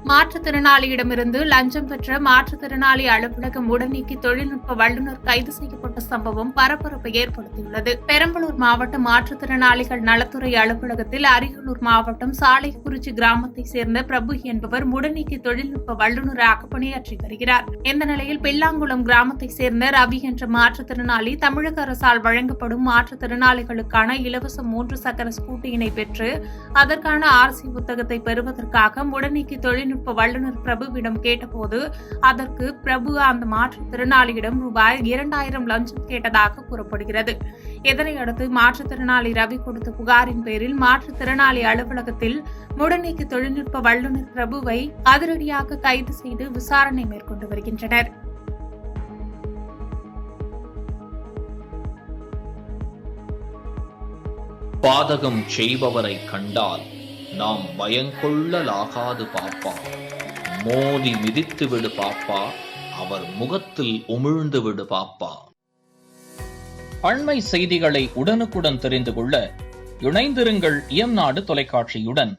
மாற்றுத்திறனாளியிடமிருந்து லஞ்சம் பெற்ற மாற்றுத்திறனாளி அலுவலகம் உடனீக்கி தொழில்நுட்ப வல்லுநர் கைது செய்யப்பட்ட சம்பவம் பரபரப்பை ஏற்படுத்தியுள்ளது. பெரம்பலூர் மாவட்ட மாற்றுத்திறனாளிகள் நலத்துறை அலுவலகத்தில் அரியலூர் மாவட்டம் சாலைக்குறிச்சி கிராமத்தைச் சேர்ந்த பிரபு என்பவர் உடனீக்கி தொழில்நுட்ப வல்லுநராக பணியாற்றி வருகிறார். இந்த நிலையில் பில்லாங்குளம் கிராமத்தைச் சேர்ந்த ரவி என்ற மாற்றுத்திறனாளி தமிழக அரசால் வழங்கப்படும் மாற்றுத்திறனாளிகளுக்கான இலவச 3 சக்கர ஸ்கூட்டியினை பெற்று அதற்கான ஆர்சி புத்தகத்தை பெறுவதற்காக உடனீக்கி தொழில்நுட்ப வல்லுநர் பிரபுவிடம் கேட்டபோது அதற்கு பிரபு அந்த மாற்றுத்திறனாளியிடம் ரூபாய் 2000 லஞ்சம் கேட்டதாக கூறப்படுகிறது. இதனையடுத்து மாற்றுத்திறனாளி ரவி கொடுத்த புகாரின் பேரில் மாற்றுத்திறனாளி அலுவலகத்தில் உடனீக்கி தொழில்நுட்ப வல்லுநர் பிரபுவை அதிரடியாக கைது செய்து விசாரணை மேற்கொண்டு வருகின்றனர். பாதகம் செய்பவரை கண்டால் நாம் பயங்கொள்ளலாகாது பாப்பா, மோதி மிதித்து விடு பாப்பா, அவர் முகத்தில் உமிழ்ந்து விடு பாப்பா. அண்மை செய்திகளை உடனுக்குடன் தெரிந்து கொள்ள இணைந்திருங்கள் இயம்நாடு தொலைக்காட்சியுடன்.